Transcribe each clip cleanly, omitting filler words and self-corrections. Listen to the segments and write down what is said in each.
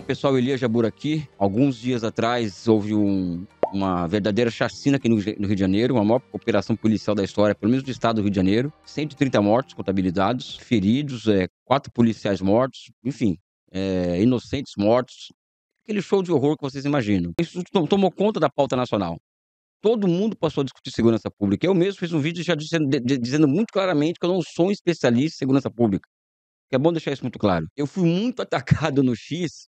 pessoal, Elias Jabbour aqui. Alguns dias atrás houve uma verdadeira chacina aqui no Rio de Janeiro, uma maior operação policial da história, pelo menos do estado do Rio de Janeiro. 130 mortos contabilizados, feridos, 4 policiais mortos, enfim, inocentes mortos. Aquele show de horror que vocês imaginam. Isso tomou conta da pauta nacional. Todo mundo passou a discutir segurança pública. Eu mesmo fiz um vídeo já dizendo muito claramente que eu não sou um especialista em segurança pública. É bom deixar isso muito claro. Eu fui muito atacado no X,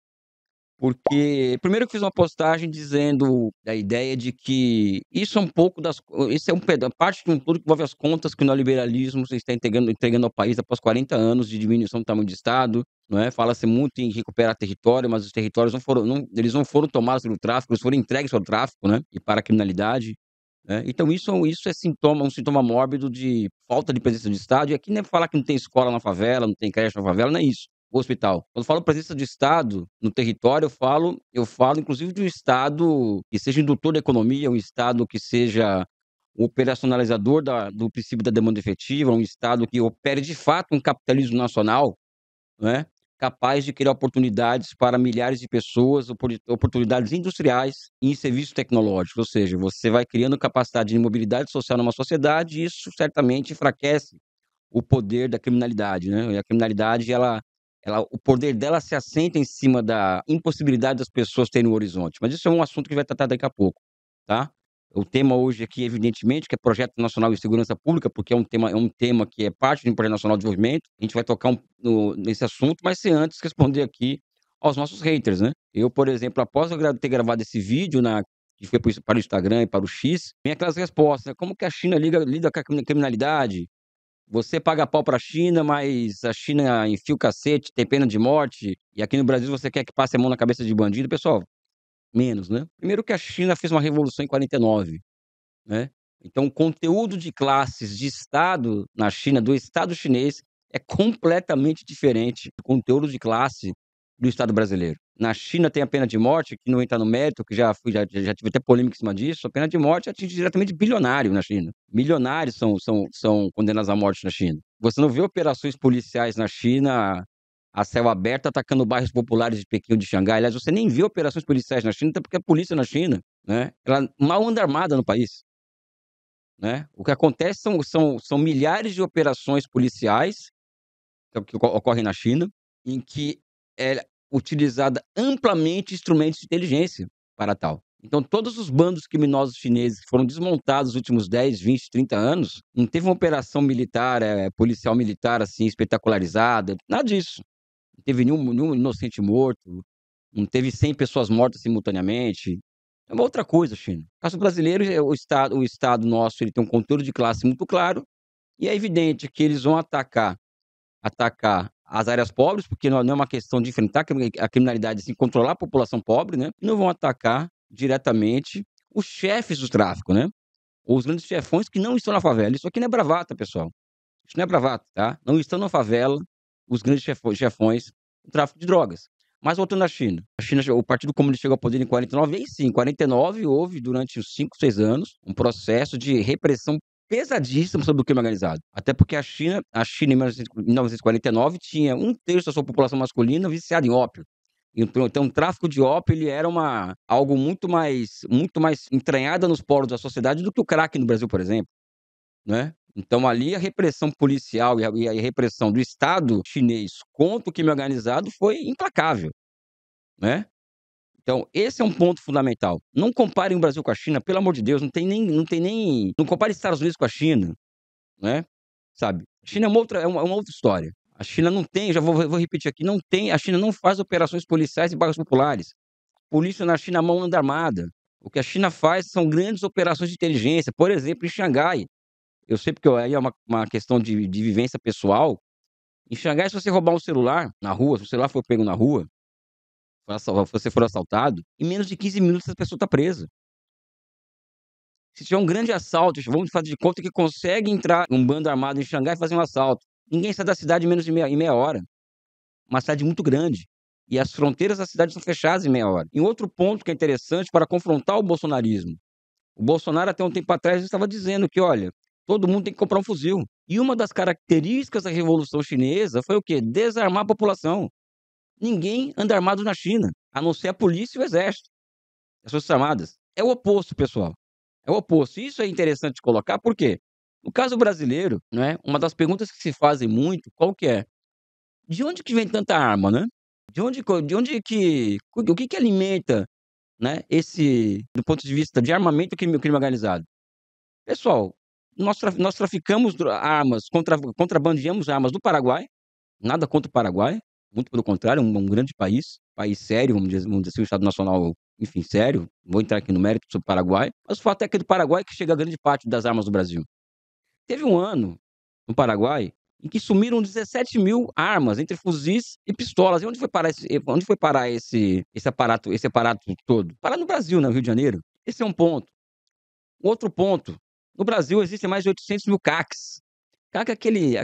porque primeiro eu fiz uma postagem dizendo da ideia de que isso é um pouco isso é parte de um tudo que envolve as contas que o neoliberalismo está entregando ao país após 40 anos de diminuição do tamanho do Estado, não é? Fala-se muito em recuperar território, mas os territórios eles não foram tomados pelo tráfico, eles foram entregues ao tráfico, né? E para a criminalidade. Então isso é um sintoma mórbido de falta de presença do Estado. E aqui não é falar que não tem escola na favela, não tem creche na favela, não é isso. O hospital. Quando eu falo presença do Estado no território, eu falo inclusive de um Estado que seja indutor da economia, um Estado que seja o operacionalizador do princípio da demanda efetiva, um Estado que opere de fato um capitalismo nacional, né? Capaz de criar oportunidades para milhares de pessoas, oportunidades industriais e em serviços tecnológicos. Ou seja, você vai criando capacidade de mobilidade social numa sociedade e isso certamente enfraquece o poder da criminalidade, né? E a criminalidade, o poder dela se assenta em cima da impossibilidade das pessoas terem um horizonte. Mas isso é um assunto que vai tratar daqui a pouco, tá? O tema hoje aqui, evidentemente, que é Projeto Nacional de Segurança Pública, porque é um tema que é parte do Projeto Nacional de Desenvolvimento. A gente vai tocar nesse assunto, mas sem antes responder aqui aos nossos haters, né? Eu, por exemplo, após eu ter gravado esse vídeo, que foi para o Instagram e para o X, vem aquelas respostas, né? Como que a China lida com a criminalidade? Você paga pau para a China, mas a China enfia o cacete, tem pena de morte, e aqui no Brasil você quer que passe a mão na cabeça de bandido? Pessoal, menos, né? Primeiro que a China fez uma revolução em 49, né? Então, o conteúdo de classes de Estado na China, do Estado chinês, é completamente diferente do conteúdo de classe do Estado brasileiro. Na China tem a pena de morte, que não entra no mérito, que já tive até polêmica em cima disso. A pena de morte atinge diretamente bilionário na China. Milionários são condenados à morte na China. Você não vê operações policiais na China a céu aberto atacando bairros populares de Pequim ou de Xangai. Aliás, você nem vê operações policiais na China, até porque a polícia na China, né, ela mal anda armada no país, né? O que acontece são milhares de operações policiais que ocorrem na China, em que é utilizada amplamente instrumentos de inteligência para tal. Então, todos os bandos criminosos chineses que foram desmontados nos últimos 10, 20, 30 anos, não teve uma operação militar, policial militar, assim, espetacularizada, nada disso. Não teve nenhum inocente morto, não teve 100 pessoas mortas simultaneamente. É uma outra coisa, China. No caso brasileiro, o Estado nosso ele tem um controle de classe muito claro, e é evidente que eles vão atacar as áreas pobres, porque não é uma questão de enfrentar a criminalidade, assim, controlar a população pobre, né? E não vão atacar diretamente os chefes do tráfico, né? Ou os grandes chefões que não estão na favela. Isso aqui não é bravata, pessoal. Isso não é bravata, tá? Não estão na favela os grandes chefões do tráfico de drogas. Mas voltando à China. O Partido Comunista chegou ao poder em 49, e aí sim, em 49 houve, durante uns 5, 6 anos, um processo de repressão pesadíssimo sobre o crime organizado. Até porque a China em 1949 tinha 1/3 da sua população masculina viciada em ópio. Então o tráfico de ópio ele era algo muito mais entranhado nos poros da sociedade do que o crack no Brasil, por exemplo, né? Então ali a repressão policial e a repressão do Estado chinês contra o crime organizado foi implacável, né? Então, esse é um ponto fundamental. Não comparem o Brasil com a China, pelo amor de Deus, não compare Estados Unidos com a China, né? Sabe? A China é uma outra história. A China não tem, vou repetir aqui, a China não faz operações policiais em bairros populares. Polícia na China, mão anda armada. O que a China faz são grandes operações de inteligência, por exemplo, em Xangai. Eu sei porque aí é uma questão de vivência pessoal. Em Xangai, se você roubar um celular na rua, se o celular for pego na rua, você for assaltado, em menos de 15 minutos essa pessoa está presa. Se tiver um grande assalto, vamos fazer de conta que consegue entrar um bando armado em Xangai e fazer um assalto. Ninguém sai da cidade em menos de meia hora. Uma cidade muito grande. E as fronteiras da cidade são fechadas em meia hora. E outro ponto que é interessante para confrontar o bolsonarismo. O Bolsonaro, até um tempo atrás, estava dizendo que, olha, todo mundo tem que comprar um fuzil. E uma das características da Revolução Chinesa foi o quê? Desarmar a população. Ninguém anda armado na China. a não ser a polícia e o exército, as Forças Armadas. É o oposto, pessoal. É o oposto. Isso é interessante colocar, por quê? No caso brasileiro, né, uma das perguntas que se fazem muito, qual que é? De onde que vem tanta arma, né? De onde que o que que alimenta, né, esse do ponto de vista de armamento, crime organizado? Pessoal, nós traficamos armas, contrabandeamos armas do Paraguai, nada contra o Paraguai, muito pelo contrário, um grande país sério, vamos dizer assim, um Estado nacional, enfim, sério. Vou entrar aqui no mérito sobre o Paraguai, mas o fato é que é do Paraguai que chega a grande parte das armas do Brasil. Teve um ano, no Paraguai, em que sumiram 17.000 armas, entre fuzis e pistolas. E onde foi parar esse aparato todo? Parar no Brasil, né, no Rio de Janeiro. Esse é um ponto. Outro ponto, no Brasil existem mais de 800.000 CACs. CAC é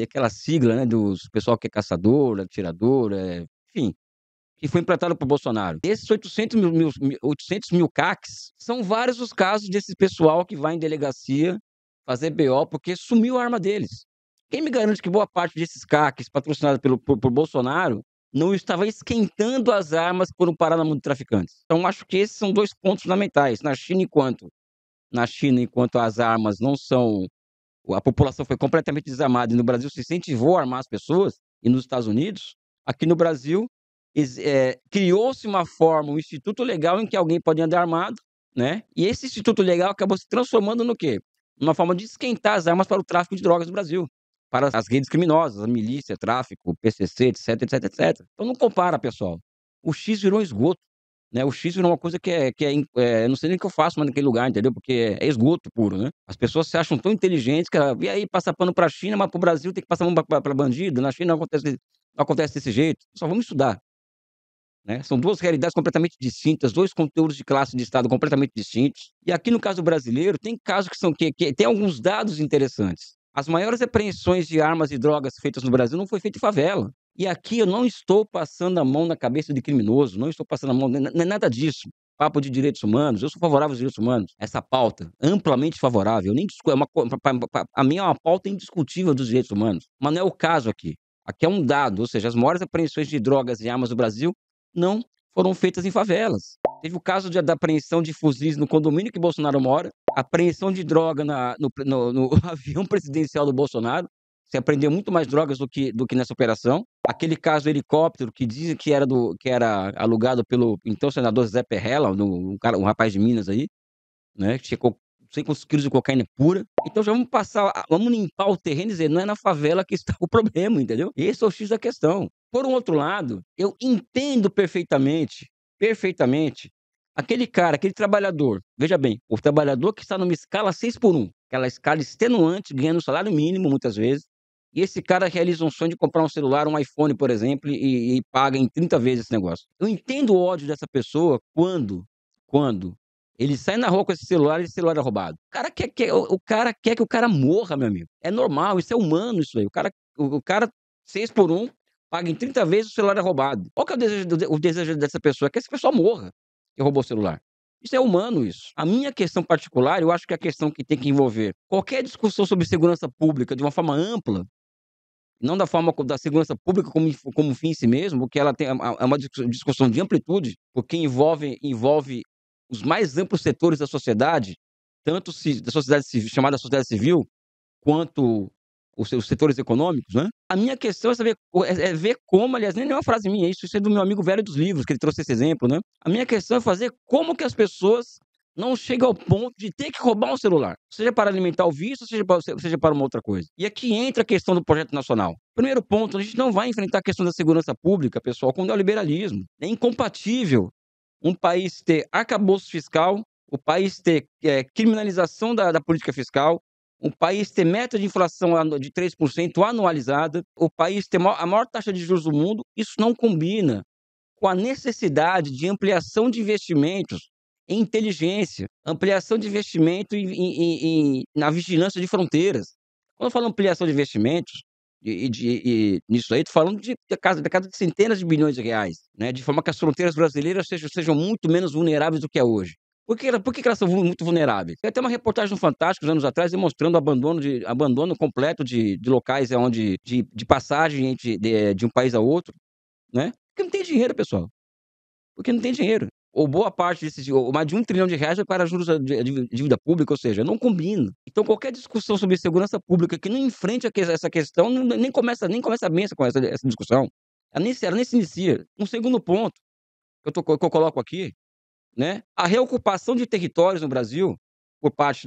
aquela sigla, né, dos pessoal que é caçador, atirador, enfim, que foi implantado por Bolsonaro. Esses 800.000 CACs, são vários os casos desse pessoal que vai em delegacia fazer BO porque sumiu a arma deles. Quem me garante que boa parte desses CACs, patrocinados por Bolsonaro, não estava esquentando as armas por parar na mão de traficantes? Então, acho que esses são dois pontos fundamentais. Enquanto as armas não são, a população foi completamente desarmada e no Brasil se incentivou a armar as pessoas, e nos Estados Unidos, aqui no Brasil, criou-se uma forma, um instituto legal em que alguém pode andar armado, né? E esse instituto legal acabou se transformando no quê? Uma forma de esquentar as armas para o tráfico de drogas no Brasil, para as redes criminosas, a milícia, tráfico, PCC, etc, etc, etc. Então não compara, pessoal. O X virou um esgoto, né? O X virou uma coisa eu não sei nem o que eu faço mais naquele lugar, entendeu? Porque é esgoto puro, né? As pessoas se acham tão inteligentes que, e aí, passa pano para a China, mas para o Brasil tem que passar pano para bandido. Na China não acontece desse jeito. Só vamos estudar, né? São duas realidades completamente distintas, dois conteúdos de classe de Estado completamente distintos. E aqui no caso brasileiro, tem casos que tem alguns dados interessantes. As maiores apreensões de armas e drogas feitas no Brasil não foi feita em favela. E aqui eu não estou passando a mão na cabeça de criminoso, não estou passando a mão, não é nada disso. Papo de direitos humanos, eu sou favorável aos direitos humanos. Essa pauta, amplamente favorável, nem a minha é uma pauta indiscutível dos direitos humanos. Mas não é o caso aqui. Aqui é um dado, ou seja, as maiores apreensões de drogas e armas do Brasil não foram feitas em favelas. Teve o caso da apreensão de fuzis no condomínio que Bolsonaro mora, apreensão de droga no avião presidencial do Bolsonaro. Se apreendeu muito mais drogas do que nessa operação. Aquele caso do helicóptero que dizem que era alugado pelo então senador Zé Perrella, um rapaz de Minas aí, né? Que chegou não sei quantos quilos de cocaína pura. Então já vamos limpar o terreno e dizer, não é na favela que está o problema, entendeu? Esse é o X da questão. Por um outro lado, eu entendo perfeitamente, aquele cara, aquele trabalhador, veja bem, o trabalhador que está numa escala 6x1, aquela escala extenuante, ganhando salário mínimo muitas vezes, e esse cara realiza um sonho de comprar um celular, um iPhone, por exemplo, e paga em 30 vezes esse negócio. Eu entendo o ódio dessa pessoa quando ele sai na rua com esse celular e esse celular é roubado. O cara quer que o cara morra, meu amigo. É normal, isso é humano isso aí. O cara 6x1, paga em 30 vezes, o celular é roubado. Qual que é o desejo dessa pessoa? É que essa pessoa morra, que roubou o celular. Isso é humano, isso. A minha questão particular, eu acho que é a questão que tem que envolver qualquer discussão sobre segurança pública de uma forma ampla, não da forma da segurança pública como fim em si mesmo, porque ela é uma discussão de amplitude, porque envolve os mais amplos setores da sociedade, tanto da sociedade civil, chamada sociedade civil, quanto os seus setores econômicos, né? A minha questão é ver como, aliás, nem é uma frase minha, isso é do meu amigo velho dos livros, que ele trouxe esse exemplo, né? A minha questão é fazer como que as pessoas não chegam ao ponto de ter que roubar um celular, seja para alimentar o vício, seja para uma outra coisa. E aqui entra a questão do projeto nacional. Primeiro ponto, a gente não vai enfrentar a questão da segurança pública, pessoal, com o neoliberalismo. É incompatível um país ter arcabouço fiscal, o país ter criminalização da política fiscal, um país ter meta de inflação de 3% anualizada, o país ter a maior taxa de juros do mundo. Isso não combina com a necessidade de ampliação de investimentos em inteligência, ampliação de investimento na vigilância de fronteiras. Quando eu falo ampliação de investimentos, nisso aí, estou falando da casa de centenas de bilhões de reais, né? De forma que as fronteiras brasileiras sejam muito menos vulneráveis do que é hoje. Por que elas são muito vulneráveis? Tem até uma reportagem no Fantástico, uns anos atrás, demonstrando abandono completo de locais de passagem de um país a outro, né? Porque não tem dinheiro, pessoal. Porque não tem dinheiro. Ou boa parte desses, ou mais de R$ 1 trilhão vai para juros de dívida pública, ou seja, não combina. Então qualquer discussão sobre segurança pública que não enfrente essa questão, nem começa bem essa discussão. Ela nem se inicia. Um segundo ponto que eu coloco aqui, né, a reocupação de territórios no Brasil por parte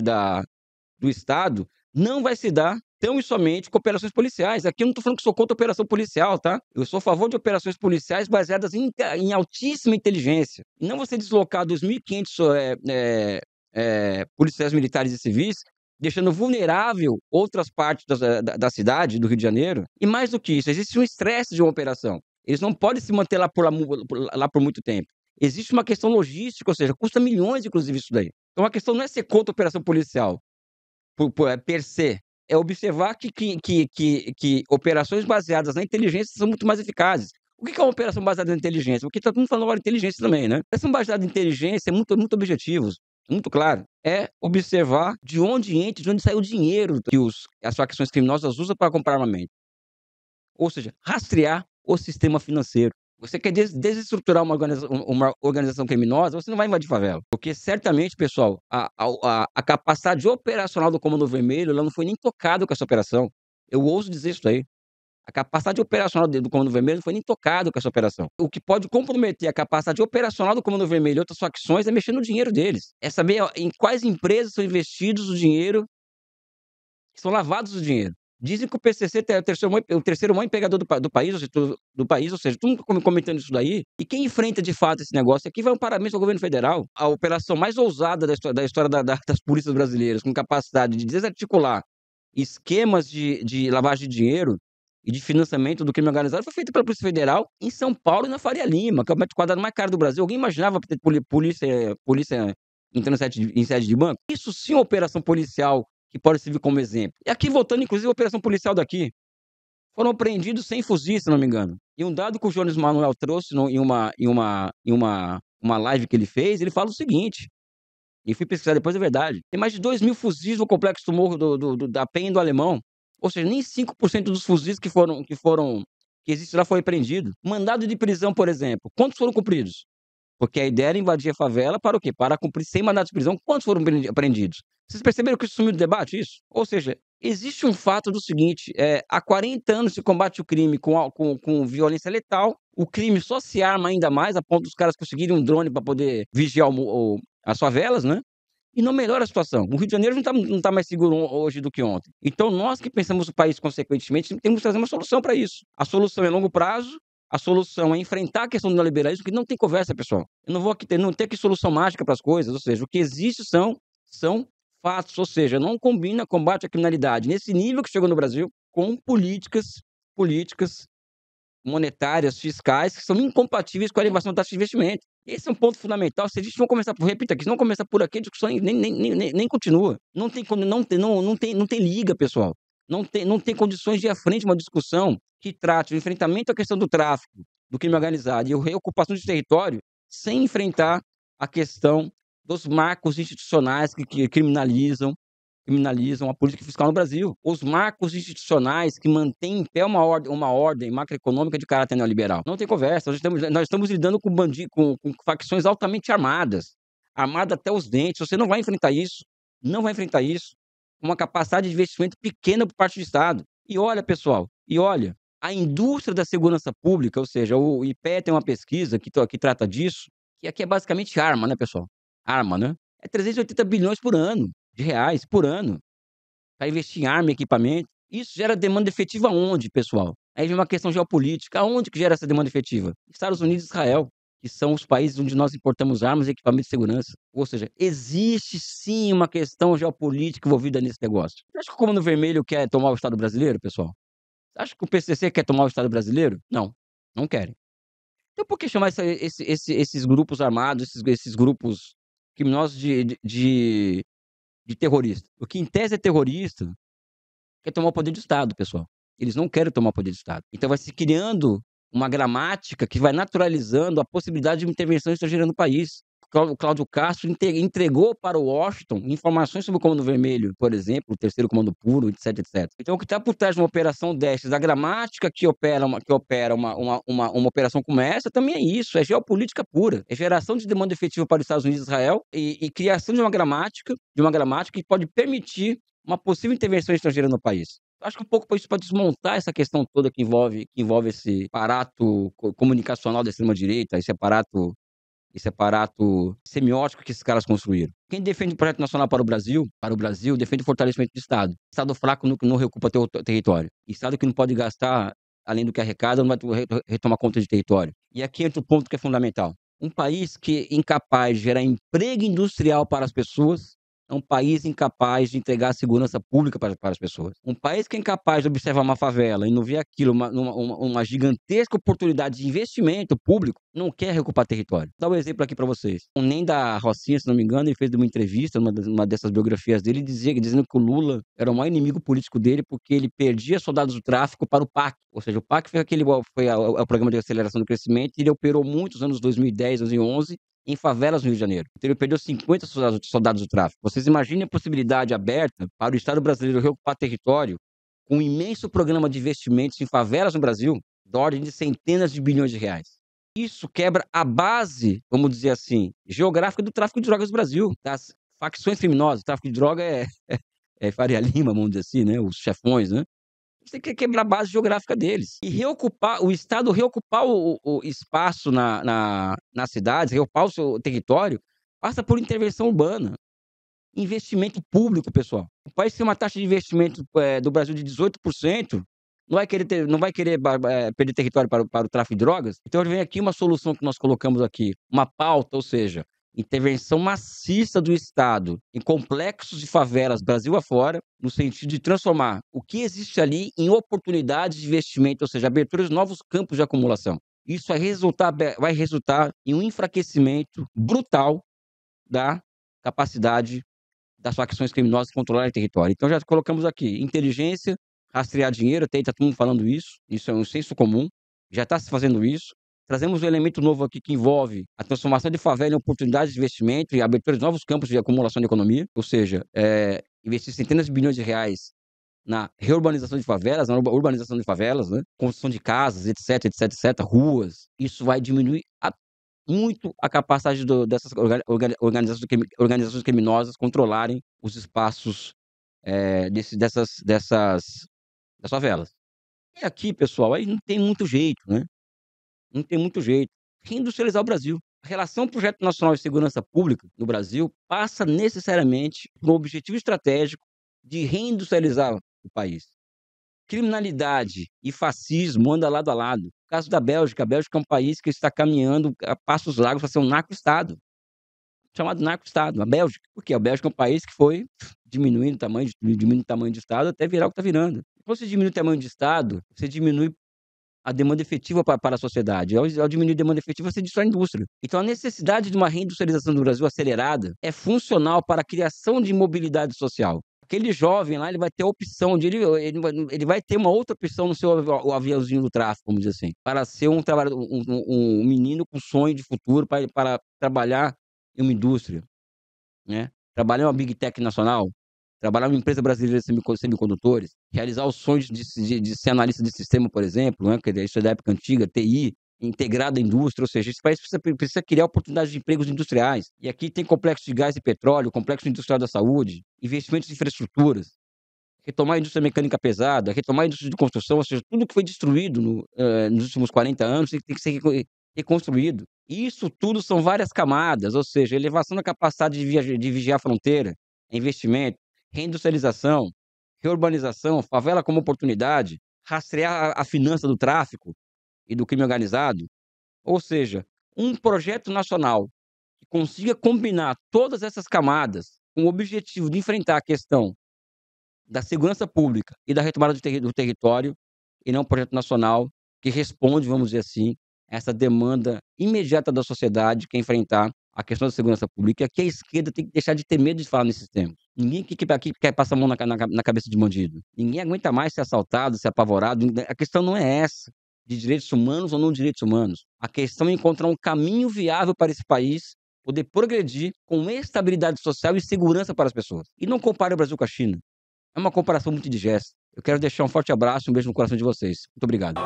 do Estado não vai se dar tão e somente com operações policiais. Aqui eu não estou falando que sou contra a operação policial, tá? Eu sou a favor de operações policiais baseadas em altíssima inteligência. E não você deslocar 2.500 policiais militares e civis, deixando vulnerável outras partes da cidade, do Rio de Janeiro. E mais do que isso, existe um estresse de uma operação. Eles não podem se manter lá por muito tempo. Existe uma questão logística, ou seja, custa milhões, inclusive, isso daí. Então a questão não é ser contra a operação policial, per se, é observar que operações baseadas na inteligência são muito mais eficazes. O que é uma operação baseada na inteligência? Porque está todo mundo falando agora de inteligência também, né? Operação baseada em inteligência é muito objetivos, muito claro. É observar de onde entra, de onde sai o dinheiro que as facções criminosas usam para comprar armamento. Ou seja, rastrear o sistema financeiro. Você quer desestruturar uma organização criminosa, você não vai invadir favela. Porque certamente, pessoal, a capacidade operacional do Comando Vermelho ela não foi nem tocada com essa operação. Eu ouso dizer isso aí. A capacidade operacional do Comando Vermelho não foi nem tocada com essa operação. O que pode comprometer a capacidade operacional do Comando Vermelho e outras facções é mexer no dinheiro deles. É saber em quais empresas são investidos o dinheiro, que são lavados o dinheiro. Dizem que o PCC é o terceiro maior empregador do país, ou seja, todo mundo comentando isso daí. E quem enfrenta de fato esse negócio aqui vai um parabéns ao governo federal. A operação mais ousada da história das polícias brasileiras, com capacidade de desarticular esquemas de lavagem de dinheiro e de financiamento do crime organizado, foi feita pela Polícia Federal em São Paulo e na Faria Lima, que é o metro quadrado mais caro do Brasil. Alguém imaginava ter polícia entrando em sede de banco? Isso sim é uma operação policial que pode servir como exemplo. E aqui, voltando, inclusive, a operação policial daqui. Foram apreendidos 100 fuzis, se não me engano. E um dado que o Jones Manuel trouxe em uma live que ele fez, ele fala o seguinte, e fui pesquisar depois, é verdade. Tem mais de 2.000 fuzis no complexo do Morro da Penha e do Alemão. Ou seja, nem 5% dos fuzis que existe lá foi apreendido. Mandado de prisão, por exemplo, quantos foram cumpridos? Porque a ideia era invadir a favela para o quê? Para cumprir 100 mandados de prisão. Quantos foram apreendidos? Vocês perceberam que isso sumiu do debate, isso? Ou seja, existe um fato do seguinte, há 40 anos se combate o crime com violência letal, o crime só se arma ainda mais, a ponto dos caras conseguirem um drone para poder vigiar as favelas, né? E não melhora a situação. O Rio de Janeiro não tá mais seguro hoje do que ontem. Então, nós que pensamos o país consequentemente, temos que trazer uma solução para isso. A solução é a longo prazo, a solução é enfrentar a questão do neoliberalismo, que não tem conversa, pessoal. Eu não vou aqui não ter solução mágica para as coisas, ou seja, o que existe são fatos, ou seja, não combina combate à criminalidade nesse nível que chegou no Brasil com políticas monetárias, fiscais, que são incompatíveis com a elevação da taxa de investimento. Esse é um ponto fundamental. Se a gente não começar por, repito aqui, se não começar por aqui, a discussão nem continua. Não tem liga, pessoal. Não tem condições de ir à frente uma discussão que trate o enfrentamento à questão do tráfico, do crime organizado e a reocupação de território sem enfrentar a questão dos marcos institucionais que criminalizam a política fiscal no Brasil. Os marcos institucionais que mantêm em pé uma ordem macroeconômica de caráter neoliberal. Não tem conversa. Nós estamos lidando com facções altamente armadas até os dentes. Você não vai enfrentar isso. Não vai enfrentar isso com uma capacidade de investimento pequena por parte do Estado. E olha, pessoal, a indústria da segurança pública, ou seja, o IPE tem uma pesquisa que trata disso, que aqui é basicamente arma, né, pessoal? Arma, né? É 380 bilhões por ano, de reais, por ano, para investir em arma e equipamento. Isso gera demanda efetiva aonde, pessoal? Aí vem uma questão geopolítica. Aonde que gera essa demanda efetiva? Estados Unidos e Israel, que são os países onde nós importamos armas e equipamentos de segurança. Ou seja, existe sim uma questão geopolítica envolvida nesse negócio. Você acha que o Comando Vermelho quer tomar o Estado brasileiro, pessoal? Você acha que o PCC quer tomar o Estado brasileiro? Não, não querem. Então por que chamar esses grupos armados, esses grupos criminosos de terrorista? O que em tese é terrorista quer tomar o poder do Estado, pessoal. Eles não querem tomar o poder do Estado. Então vai se criando uma gramática que vai naturalizando a possibilidade de uma intervenção estrangeira no país. o Cláudio Castro entregou para o Washington informações sobre o Comando Vermelho, por exemplo, o Terceiro Comando Puro, etc, etc. Então, o que está por trás de uma operação dessas, a gramática que opera uma operação como essa, também é isso, é geopolítica pura. É geração de demanda efetiva para os Estados Unidos e Israel e criação de uma gramática que pode permitir uma possível intervenção estrangeira no país. Acho que um pouco isso para desmontar essa questão toda que envolve esse aparato comunicacional da extrema-direita, esse aparato semiótico que esses caras construíram. Quem defende o projeto nacional para o Brasil, defende o fortalecimento do Estado. Estado fraco não reocupa território. Estado que não pode gastar além do que arrecada, não vai retomar conta de território. E aqui entra o ponto que é fundamental. Um país que é incapaz de gerar emprego industrial para as pessoas é um país incapaz de entregar segurança pública para as pessoas. Um país que é incapaz de observar uma favela e não ver aquilo uma gigantesca oportunidade de investimento público, não quer reocupar território. Vou dar um exemplo aqui para vocês. O Nem da Rocinha, se não me engano, ele fez uma entrevista, uma dessas biografias dele, dizendo que o Lula era o maior inimigo político dele porque ele perdia soldados do tráfico para o PAC. Ou seja, o PAC foi o programa de aceleração do crescimento e ele operou muitos anos 2010, 2011, em favelas no Rio de Janeiro. Então ele perdeu 50 soldados do tráfico. Vocês imaginem a possibilidade aberta para o Estado brasileiro reocupar território com um imenso programa de investimentos em favelas no Brasil, da ordem de centenas de bilhões de reais. Isso quebra a base, vamos dizer assim, geográfica do tráfico de drogas no Brasil, das facções criminosas. O tráfico de droga é Faria Lima, vamos dizer assim, né? Os chefões, né? Você quer quebrar a base geográfica deles. E o Estado reocupar o espaço nas cidades, reocupar o seu território, passa por intervenção urbana. Investimento público, pessoal. O país tem uma taxa de investimento do Brasil de 18%, não vai querer perder território para o tráfico de drogas? Então, vem aqui uma solução que nós colocamos aqui, uma pauta, ou seja, intervenção maciça do Estado em complexos de favelas Brasil afora, no sentido de transformar o que existe ali em oportunidades de investimento, ou seja, abertura de novos campos de acumulação. Isso vai resultar em um enfraquecimento brutal da capacidade das facções criminosas controlarem o território. Então, já colocamos aqui inteligência, rastrear dinheiro, até está todo mundo falando isso é um senso comum, já está se fazendo isso. Trazemos um elemento novo aqui que envolve a transformação de favela em oportunidades de investimento e abertura de novos campos de acumulação de economia, ou seja, investir centenas de bilhões de reais na reurbanização de favelas, na urbanização de favelas, né? Construção de casas, etc, etc, etc, ruas. Isso vai diminuir muito a capacidade dessas organizações criminosas controlarem os espaços das favelas. E aqui, pessoal, aí não tem muito jeito, né? Não tem muito jeito. Reindustrializar o Brasil. A relação Projeto Nacional de Segurança Pública no Brasil passa necessariamente por um objetivo estratégico de reindustrializar o país. Criminalidade e fascismo andam lado a lado. No caso da Bélgica, a Bélgica é um país que está caminhando a passos largos para ser um narco-estado. Chamado narco-estado, a Bélgica. Porque a Bélgica é um país que foi diminuindo o tamanho de Estado até virar o que está virando. Quando você diminui o tamanho de Estado, você diminui a demanda efetiva para a sociedade. Ao diminuir a demanda efetiva, você destrói a indústria. Então, a necessidade de uma reindustrialização do Brasil acelerada é funcional para a criação de mobilidade social. Aquele jovem lá, ele vai ter a opção ele vai ter uma outra opção no seu aviãozinho do tráfico, vamos dizer assim, para ser um menino com sonho de futuro para trabalhar em uma indústria, né? Trabalhar em uma Big Tech nacional, trabalhar em uma empresa brasileira de semicondutores, realizar os sonhos de ser analista de sistema, por exemplo, né? Isso é da época antiga, TI, integrado à indústria, ou seja, esse país precisa criar oportunidades de empregos industriais. E aqui tem complexo de gás e petróleo, complexo industrial da saúde, investimentos em infraestruturas, retomar a indústria mecânica pesada, retomar a indústria de construção, ou seja, tudo que foi destruído nos últimos 40 anos tem que ser reconstruído. Isso tudo são várias camadas, ou seja, elevação da capacidade de vigiar a fronteira, investimento, reindustrialização, reurbanização, favela como oportunidade, rastrear a finança do tráfico e do crime organizado. Ou seja, um projeto nacional que consiga combinar todas essas camadas com o objetivo de enfrentar a questão da segurança pública e da retomada do território, e não um projeto nacional que responde, vamos dizer assim, a essa demanda imediata da sociedade, que é enfrentar a questão da segurança pública. E aqui a esquerda tem que deixar de ter medo de falar nesses termos. Ninguém aqui quer passar a mão na cabeça de bandido. Ninguém aguenta mais ser assaltado, ser apavorado. A questão não é essa, de direitos humanos ou não direitos humanos. A questão é encontrar um caminho viável para esse país, poder progredir com estabilidade social e segurança para as pessoas. E não compare o Brasil com a China. É uma comparação muito indigesta. Eu quero deixar um forte abraço e um beijo no coração de vocês. Muito obrigado.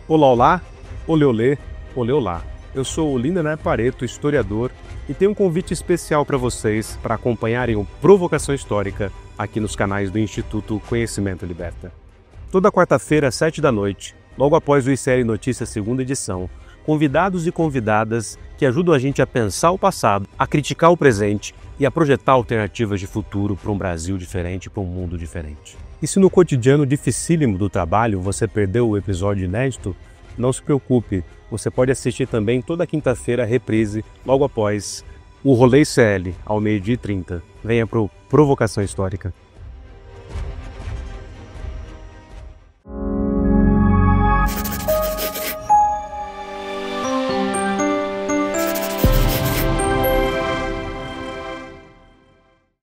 Olá, olá, olê, olê, olê, olá. Eu sou o Lindener Pareto, historiador, e tenho um convite especial para vocês para acompanharem o Provocação Histórica aqui nos canais do Instituto Conhecimento Liberta. Toda quarta-feira, às 7h, logo após o ICL Notícias segunda edição, convidados e convidadas que ajudam a gente a pensar o passado, a criticar o presente e a projetar alternativas de futuro para um Brasil diferente, para um mundo diferente. E se no cotidiano dificílimo do trabalho você perdeu o episódio inédito, não se preocupe, você pode assistir também toda quinta-feira a reprise, logo após o Rolê ICL, ao 12h30. Venha para o Provocação Histórica.